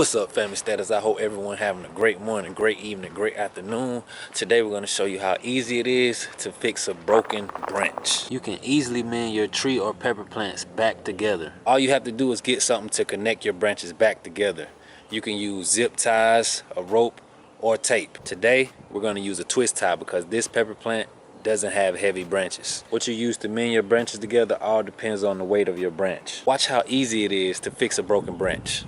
What's up, family status? I hope everyone having a great morning, great evening, great afternoon. Today we're going to show you how easy it is to fix a broken branch. You can easily mend your tree or pepper plants back together. All you have to do is get something to connect your branches back together. You can use zip ties, a rope, or tape. Today we're going to use a twist tie because this pepper plant doesn't have heavy branches. What you use to mend your branches together all depends on the weight of your branch. Watch how easy it is to fix a broken branch.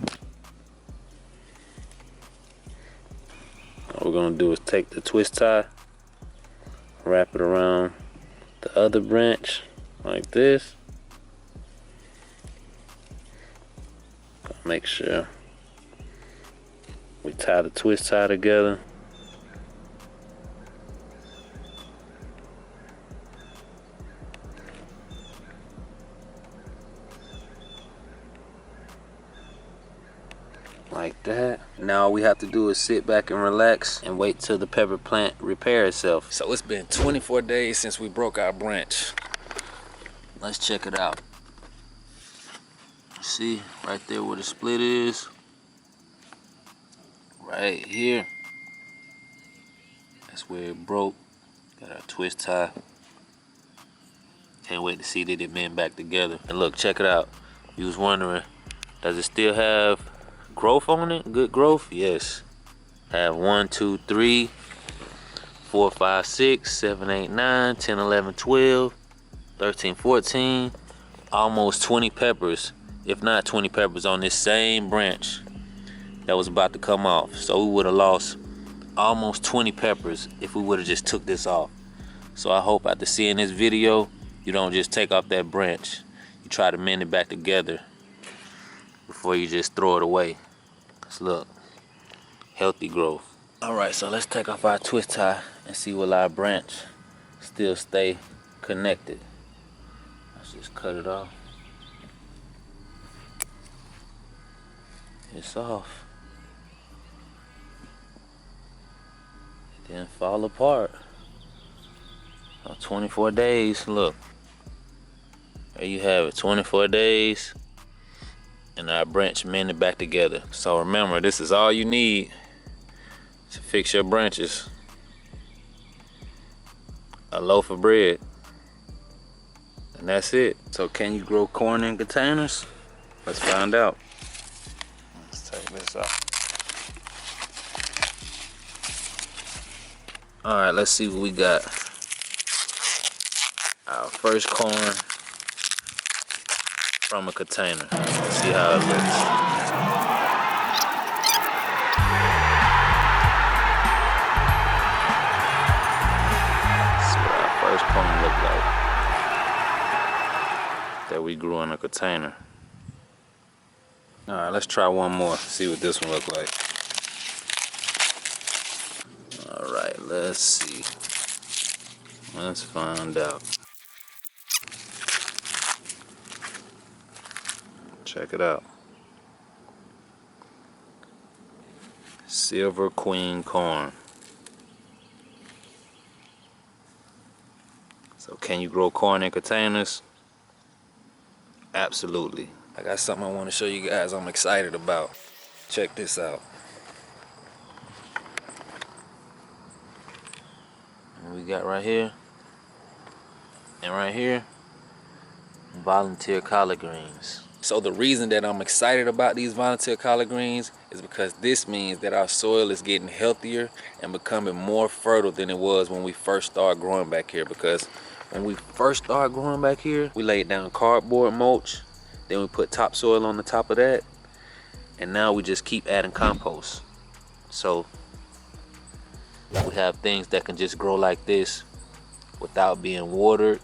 All we're gonna do is take the twist tie, wrap it around the other branch like this. Make sure we tie the twist tie together. Like that. Now all we have to do is sit back and relax and wait till the pepper plant repair itself. So it's been 24 days since we broke our branch. Let's check it out. See right there where the split is? Right here. That's where it broke. Got our twist tie. Can't wait to see that it mend back together. And look, check it out. You was wondering, does it still have growth on it? Good growth? Yes. Have 1, 2, 3, 4, 5, 6, 7, 8, 9, 10, 11, 12, 13, 14, almost 20 peppers, if not 20 peppers on this same branch that was about to come off. So we would have lost almost 20 peppers if we would have just took this off. So I hope after seeing this video, you don't just take off that branch. You try to mend it back together before you just throw it away. Cause look, healthy growth. All right, so let's take off our twist tie and see will our branch still stay connected. Let's just cut it off. It's off. It didn't fall apart. 24 days, look. There you have it, 24 days. And our branch mended back together. So remember, this is all you need to fix your branches. A loaf of bread. And that's it. So can you grow corn in containers? Let's find out. Let's take this out. All right, let's see what we got. Our first corn from a container. Let's see how it looks. That's what our first corn looked like that we grew in a container. All right, let's try one more. See what this one looks like. All right, let's see. Let's find out. Check it out. Silver Queen corn. So can you grow corn in containers? Absolutely. I got something I want to show you guys I'm excited about. Check this out. And we got right here and right here, volunteer collard greens. So the reason that I'm excited about these volunteer collard greens is because this means that our soil is getting healthier and becoming more fertile than it was when we first started growing back here. Because when we first started growing back here, we laid down cardboard mulch, then we put topsoil on the top of that, and now we just keep adding compost. So we have things that can just grow like this without being watered,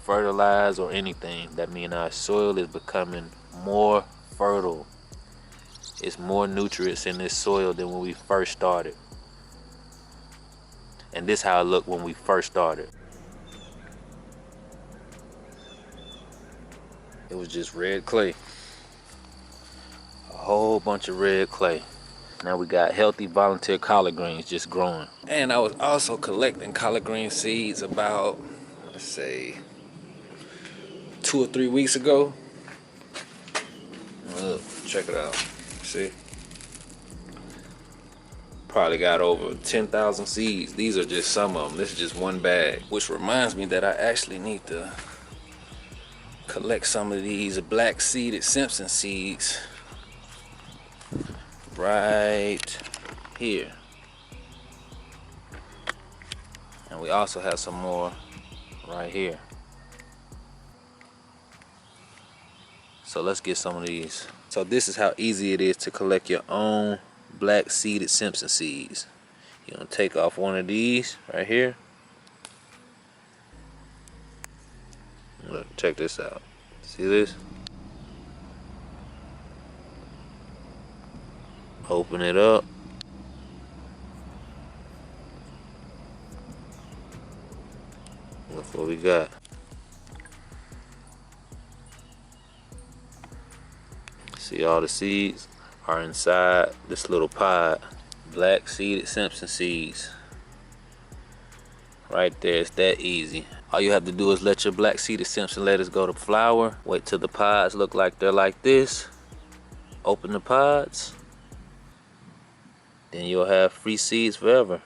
fertilized, or anything. That means our soil is becoming more fertile. It's more nutrients in this soil than when we first started. And this is how it looked when we first started. It was just red clay. A whole bunch of red clay. Now we got healthy volunteer collard greens just growing. And I was also collecting collard green seeds about, let's say, 2 or 3 weeks ago. Look, check it out. See? Probably got over 10,000 seeds. These are just some of them. This is just one bag. Which reminds me that I actually need to collect some of these black seeded Simpson seeds right here. And we also have some more right here. So let's get some of these. So this is how easy it is to collect your own black seeded Simpson seeds. You're gonna take off one of these right here. Look, check this out. See this? Open it up. Look what we got. See, all the seeds are inside this little pod. Black seeded Simpson seeds. Right there, it's that easy. All you have to do is let your black seeded Simpson lettuce go to flower. Wait till the pods look like they're like this. Open the pods. Then you'll have free seeds forever.